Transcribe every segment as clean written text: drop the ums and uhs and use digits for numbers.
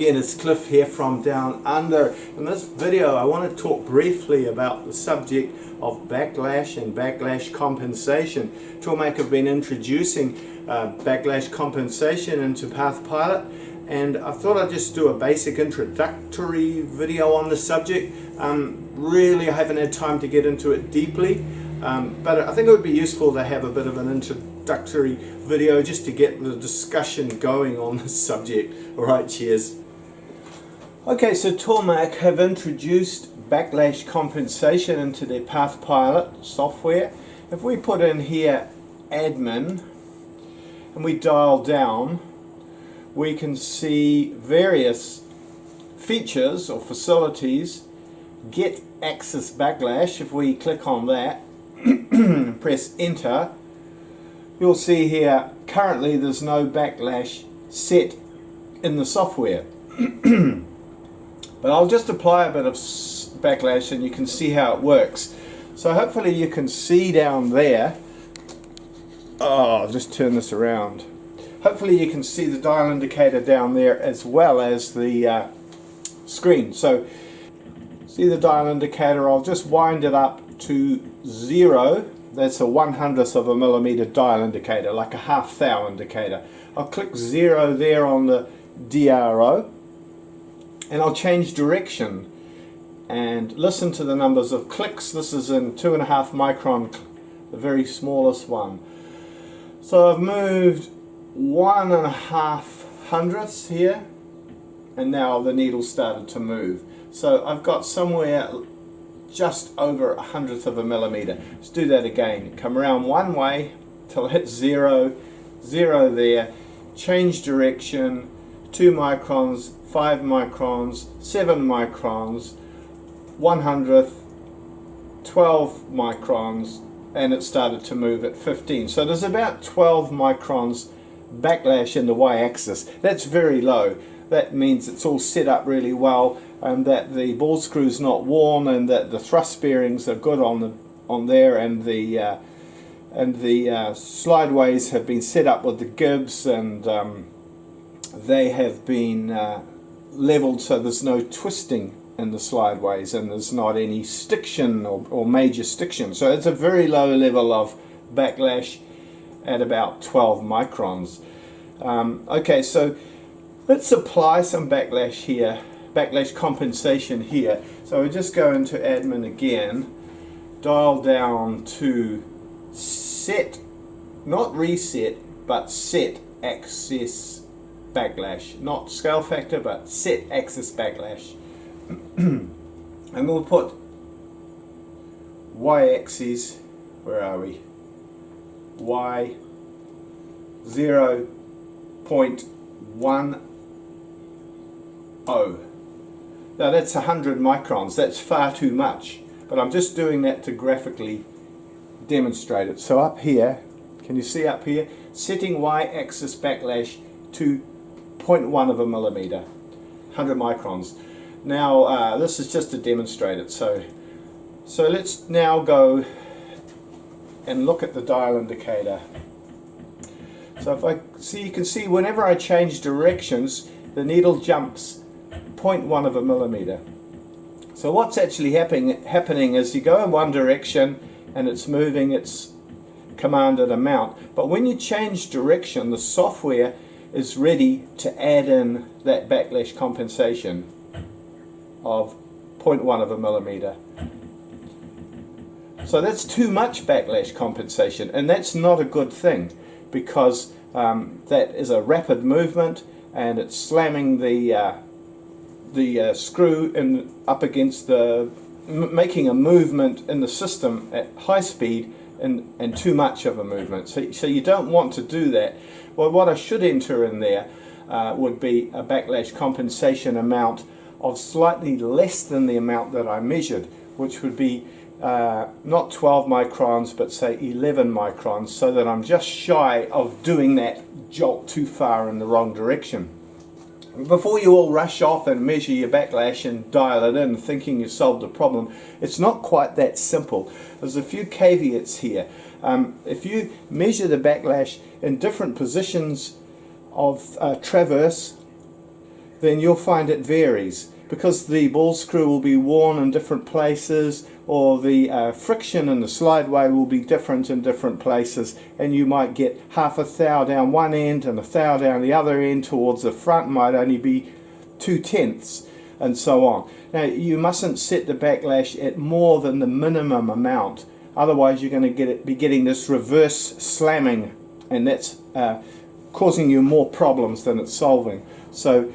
again, it's Cliff here from Down Under. In this video I want to talk briefly about the subject of backlash and backlash compensation. Tormach have been introducing backlash compensation into Pathpilot, and I thought I'd just do a basic introductory video on the subject. Really I haven't had time to get into it deeply, but I think it would be useful to have a bit of an introductory video just to get the discussion going on this subject. Alright, cheers. Okay, so Tormach have introduced backlash compensation into their Pathpilot software. If we put in here admin and we dial down, we can see various features or facilities. Get access backlash. If we click on that and press enter, you'll see here currently there's no backlash set in the software. But I'll just apply a bit of backlash and you can see how it works. So hopefully you can see down there. Oh, I'll just turn this around. Hopefully you can see the dial indicator down there as well as the screen. So see the dial indicator, I'll just wind it up to 0. That's a 1/100th of a millimeter dial indicator, like a half thou indicator. I'll click 0 there on the DRO and I'll change direction and listen to the numbers of clicks. This is in 2.5 micron, the very smallest one. So I've moved 1.5 hundredths here, and now the needle started to move. So I've got somewhere just over 1/100th of a millimeter. Let's do that again. Come around one way till it hits 0, 0 there, change direction, 2 microns, 5 microns, 7 microns, 1/100th, 12 microns, and it started to move at 15. So there's about 12 microns backlash in the y-axis. That's very low. That means it's all set up really well, and that the ball screw's not worn, and that the thrust bearings are good on there, and the slideways have been set up with the gibs, and they have been leveled so there's no twisting in the slideways, and there's not any stiction or major stiction. So it's a very low level of backlash at about 12 microns. Okay, so let's apply some backlash here, backlash compensation here. So we just go into admin again, dial down to set, not reset, but set access backlash, not scale factor, but set access backlash. And we'll put y-axis, where are we? Y 0.10. Now that's 100 microns. That's far too much, but I'm just doing that to graphically demonstrate it. So up here, can you see up here? Setting y-axis backlash to 0.1 of a millimeter, 100 microns. Now this is just to demonstrate it. So let's now go and look at the dial indicator. So if I see, you can see whenever I change directions, the needle jumps 0.1 of a millimeter. So what's actually happening is you go in one direction and it's moving its commanded amount, but when you change direction, the software is ready to add in that backlash compensation of 0.1 of a millimeter. So that's too much backlash compensation, and that's not a good thing, because that is a rapid movement and it's slamming the screw up against making a movement in the system at high speed and too much of a movement. So you don't want to do that. Well, what I should enter in there would be a backlash compensation amount of slightly less than the amount that I measured, which would be not 12 microns, but say 11 microns, so that I'm just shy of doing that jolt too far in the wrong direction. Before you all rush off and measure your backlash and dial it in thinking you've solved the problem, it's not quite that simple. There's a few caveats here. If you measure the backlash in different positions of traverse, then you'll find it varies, because the ball screw will be worn in different places, or the friction in the slideway will be different in different places, and you might get half a thou down one end and a thou down the other end. Towards the front might only be 2/10, and so on. Now, you mustn't set the backlash at more than the minimum amount, otherwise you're going to be getting this reverse slamming, and that's causing you more problems than it's solving. So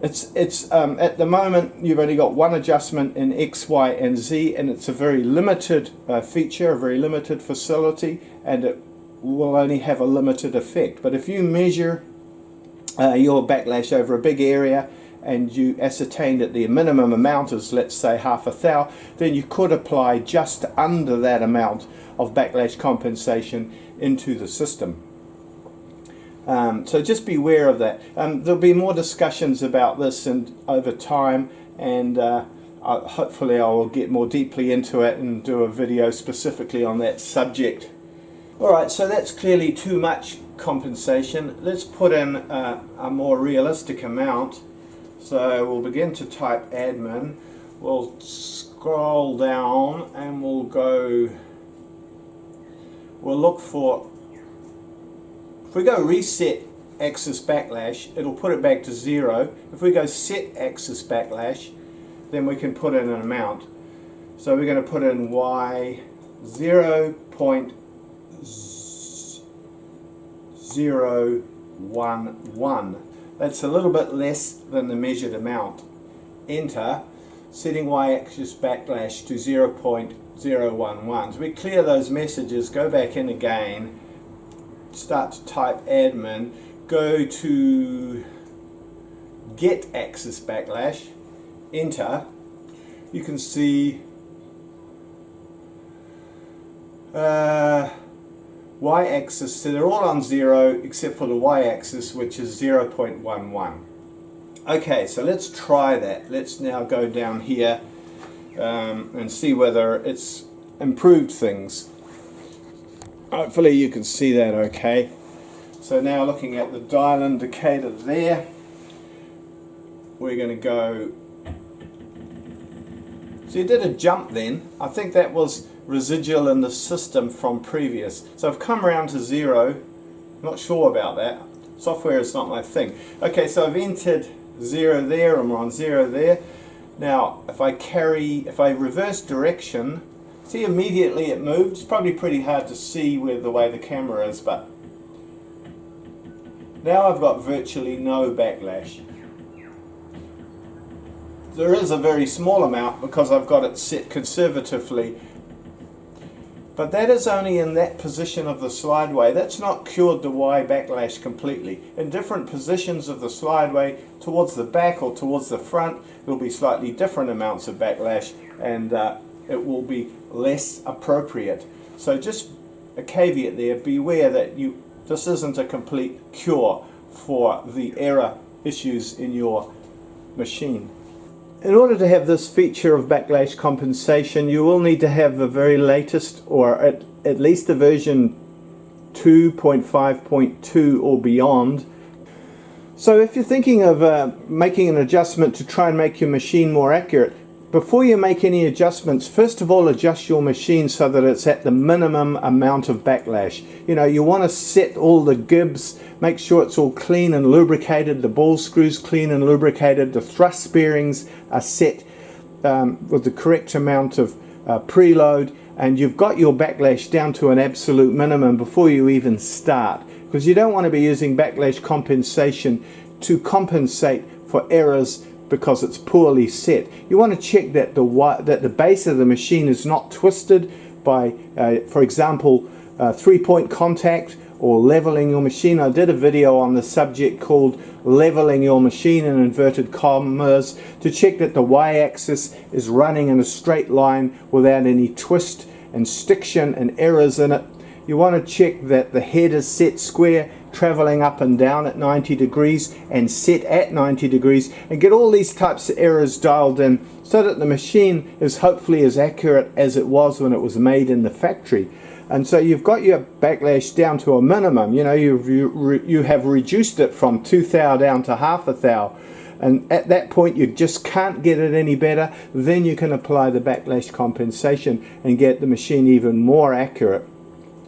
it's at the moment you've only got one adjustment in X, Y and Z, and it's a very limited feature, a very limited facility, and it will only have a limited effect. But if you measure your backlash over a big area and you ascertain that the minimum amount is, let's say, half a thou, then you could apply just under that amount of backlash compensation into the system. So just beware of that. There'll be more discussions about this and over time, and hopefully I will get more deeply into it and do a video specifically on that subject. Alright, so that's clearly too much compensation. Let's put in a more realistic amount. So we'll begin to type admin, we'll scroll down and we'll look for, if we go reset axis backlash, it'll put it back to 0. If we go set axis backlash, then we can put in an amount. So we're going to put in Y 0.011. That's a little bit less than the measured amount. Enter, setting y-axis backlash to 0.011. So we clear those messages, go back in again, start to type admin, go to get axis backlash, enter. You can see y-axis, so they're all on 0 except for the y-axis, which is 0.11. Okay, so let's try that. Let's now go down here and see whether it's improved things. Hopefully you can see that okay. So now looking at the dial indicator there, we're going to go, so you did a jump then. I think that was residual in the system from previous. So I've come around to 0. Not sure about that. Software is not my thing. Okay, so I've entered 0 there and we're on 0 there. Now if I reverse direction, see immediately it moved. It's probably pretty hard to see with the way the camera is, but now I've got virtually no backlash. There is a very small amount because I've got it set conservatively, but that is only in that position of the slideway. That's not cured the Y backlash completely. In different positions of the slideway, towards the back or towards the front, there will be slightly different amounts of backlash, and it will be less appropriate. So just a caveat there, beware that this isn't a complete cure for the error issues in your machine. In order to have this feature of backlash compensation, you will need to have the very latest, or at least the version 2.5.2 or beyond. So if you're thinking of making an adjustment to try and make your machine more accurate, before you make any adjustments, first of all adjust your machine so that it's at the minimum amount of backlash. You want to set all the gibs, make sure it's all clean and lubricated, the ball screws clean and lubricated, the thrust bearings are set with the correct amount of preload, and you've got your backlash down to an absolute minimum before you even start, because you don't want to be using backlash compensation to compensate for errors because it's poorly set. You want to check that the base of the machine is not twisted by, for example, 3-point contact or leveling your machine. I did a video on the subject called leveling your machine in inverted commas, to check that the y-axis is running in a straight line without any twist and stiction and errors in it. You want to check that the head is set square, traveling up and down at 90 degrees and set at 90 degrees, and get all these types of errors dialed in so that the machine is hopefully as accurate as it was when it was made in the factory. And so you've got your backlash down to a minimum. You have reduced it from 2 thou down to half a thou. and at that point you just can't get it any better, then you can apply the backlash compensation and get the machine even more accurate.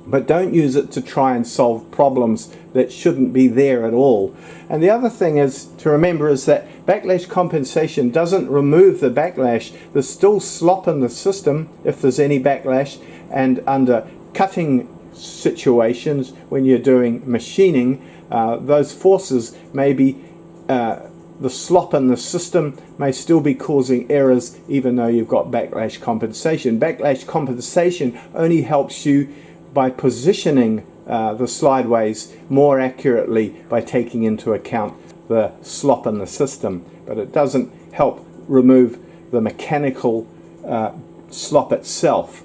But don't use it to try and solve problems that shouldn't be there at all. And the other thing is to remember is that backlash compensation doesn't remove the backlash. There's still slop in the system if there's any backlash, and under cutting situations when you're doing machining, those forces may be the slop in the system may still be causing errors even though you've got backlash compensation. Backlash compensation only helps you by positioning the slideways more accurately by taking into account the slop in the system, but it doesn't help remove the mechanical slop itself.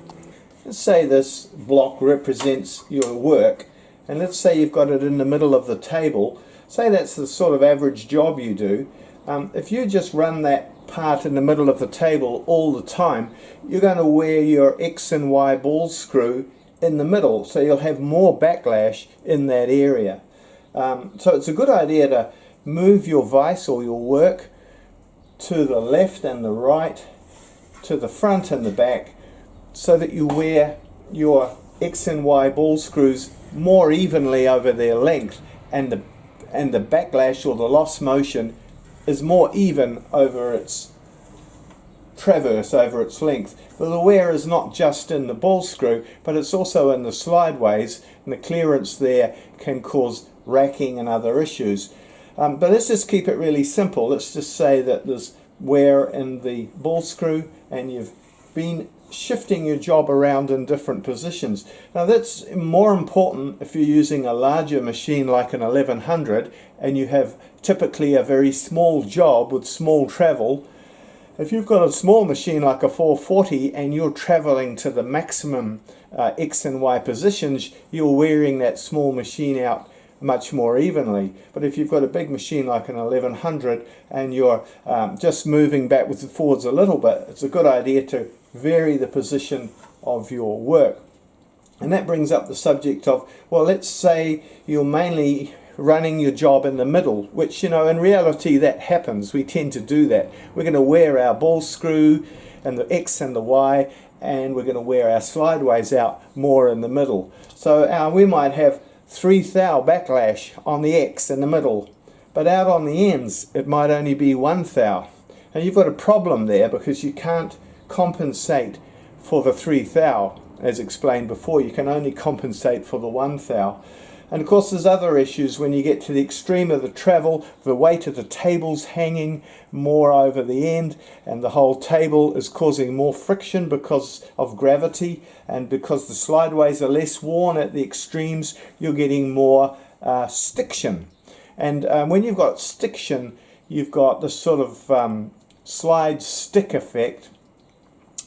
Let's say this block represents your work, and let's say you've got it in the middle of the table. Say that's the sort of average job you do. If you just run that part in the middle of the table all the time, you're going to wear your X and Y ball screw in the middle, so you'll have more backlash in that area. So it's a good idea to move your vise or your work to the left and the right, to the front and the back, so that you wear your X and Y ball screws more evenly over their length, and the backlash or the loss motion is more even over its traverse, over its length. But the wear is not just in the ball screw, but it's also in the slideways, and the clearance there can cause racking and other issues. But let's just keep it really simple. Let's just say that there's wear in the ball screw and you've been shifting your job around in different positions. Now that's more important if you're using a larger machine like an 1100 and you have typically a very small job with small travel. If you've got a small machine like a 440 and you're traveling to the maximum X and Y positions, you're wearing that small machine out much more evenly. But if you've got a big machine like an 1100 and you're just moving backwards and forwards a little bit, it's a good idea to vary the position of your work. And that brings up the subject of, well, let's say you're mainly running your job in the middle, which, you know, in reality that happens. We tend to do that. We're going to wear our ball screw and the X and the Y, and we're going to wear our slideways out more in the middle. So we might have 3 thou backlash on the X in the middle, but out on the ends it might only be 1 thou. And you've got a problem there because you can't compensate for the 3 thou, as explained before. You can only compensate for the 1 thou. And of course there's other issues when you get to the extreme of the travel. The weight of the table's hanging more over the end, and the whole table is causing more friction because of gravity, and because the slideways are less worn at the extremes, you're getting more stiction. And when you've got stiction, you've got this sort of slide stick effect.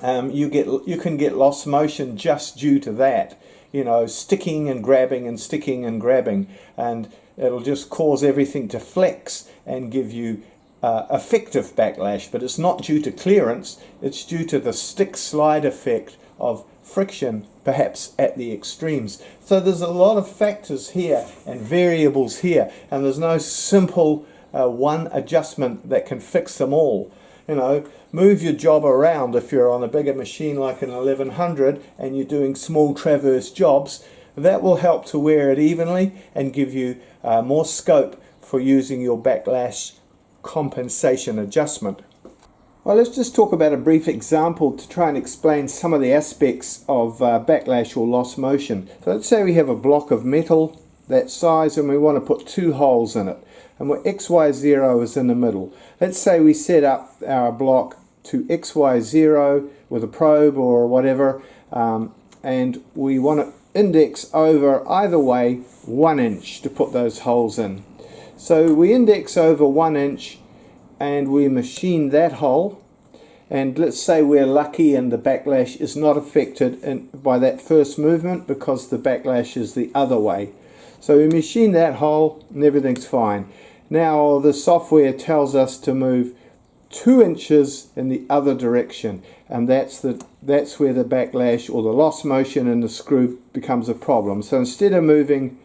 You can get lost motion just due to that. You know, sticking and grabbing and sticking and grabbing, and it'll just cause everything to flex and give you effective backlash. But it's not due to clearance, it's due to the stick slide effect of friction, perhaps at the extremes. So there's a lot of factors here and variables here, and there's no simple one adjustment that can fix them all. You know, move your job around if you're on a bigger machine like an 1100 and you're doing small traverse jobs. That will help to wear it evenly and give you more scope for using your backlash compensation adjustment. Well, let's just talk about a brief example to try and explain some of the aspects of backlash or loss motion. So let's say we have a block of metal that size and we want to put 2 holes in it, and where XY0 is in the middle. Let's say we set up our block to XY0 with a probe or whatever, and we want to index over either way 1 inch to put those holes in. So we index over 1 inch and we machine that hole, and let's say we're lucky and the backlash is not affected by that first movement because the backlash is the other way. So we machine that hole and everything's fine. Now the software tells us to move 2 inches in the other direction, and that's where the backlash or the loss motion in the screw becomes a problem. So instead of moving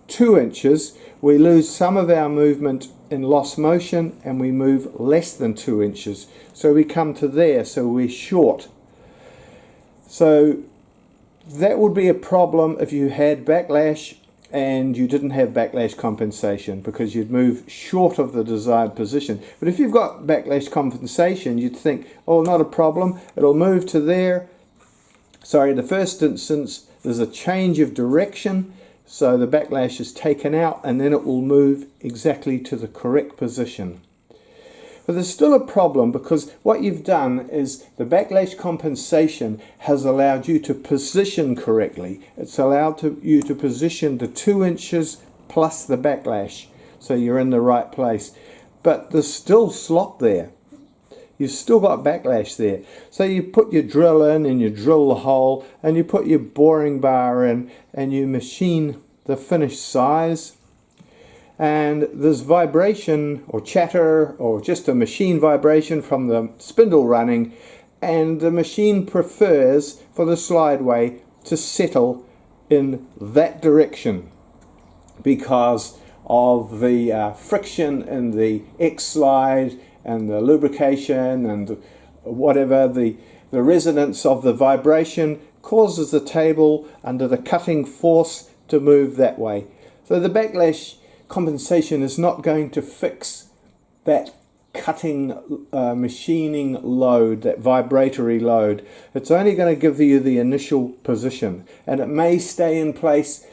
2 inches, we lose some of our movement in lost motion and we move less than 2 inches. So we come to there, so we're short. So that would be a problem if you had backlash and you didn't have backlash compensation, because you'd move short of the desired position. But if you've got backlash compensation, you'd think, oh, not a problem, it'll move to there. Sorry, in the first instance, there's a change of direction, so the backlash is taken out and then it will move exactly to the correct position. But there's still a problem, because what you've done is the backlash compensation has allowed you to position correctly. It's allowed you to position the 2 inches plus the backlash, so you're in the right place. But there's still slop there. You've still got backlash there. So you put your drill in and you drill the hole and you put your boring bar in and you machine the finished size. And there's vibration or chatter or just a machine vibration from the spindle running, and the machine prefers for the slideway to settle in that direction because of the friction in the X slide and the lubrication and whatever, the resonance of the vibration causes the table under the cutting force to move that way. So the backlash compensation is not going to fix that cutting machining load, that vibratory load. It's only going to give you the initial position, and it may stay in place,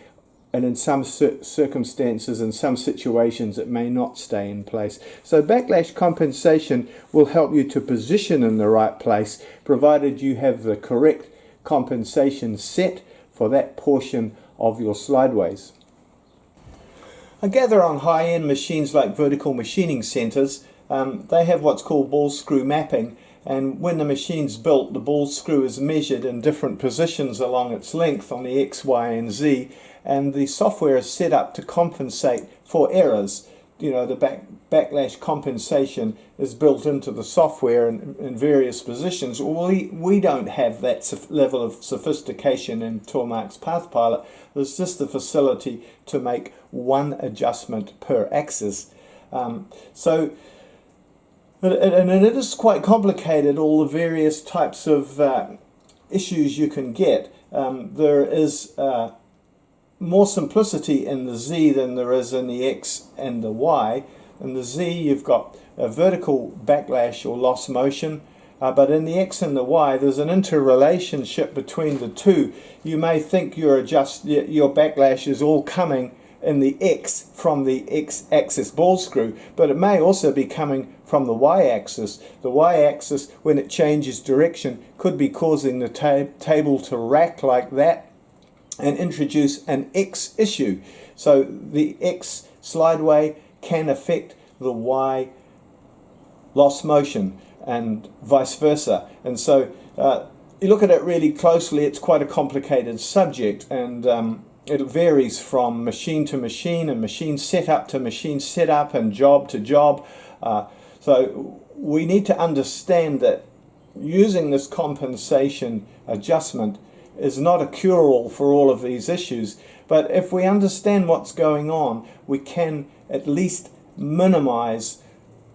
and in some circumstances, in some situations, it may not stay in place. So backlash compensation will help you to position in the right place, provided you have the correct compensation set for that portion of your slideways. I gather on high-end machines like vertical machining centers, they have what's called ball screw mapping, and when the machine's built, the ball screw is measured in different positions along its length on the X, Y and Z, and the software is set up to compensate for errors. You know, the backlash compensation is built into the software in various positions. We don't have that level of sophistication in Tormach's Pathpilot. There's just the facility to make one adjustment per axis. And it is quite complicated, all the various types of issues you can get. There is more simplicity in the Z than there is in the X and the Y. In the Z you've got a vertical backlash or loss motion, but in the X and the Y there's an interrelationship between the two. You may think your backlash is all coming in the X from the X axis ball screw, but it may also be coming from the Y axis. The Y axis, when it changes direction, could be causing the table to rack like that and introduce an X issue. So the X slideway can affect the Y loss motion and vice versa. And so you look at it really closely, it's quite a complicated subject, and it varies from machine to machine and machine setup to machine setup and job to job. So we need to understand that using this compensation adjustment is not a cure-all for all of these issues, but if we understand what's going on, we can at least minimize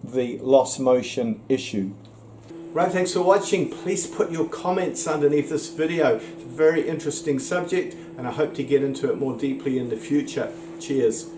the loss motion issue. Right, thanks for watching. Please put your comments underneath this video. It's a very interesting subject, and I hope to get into it more deeply in the future. Cheers.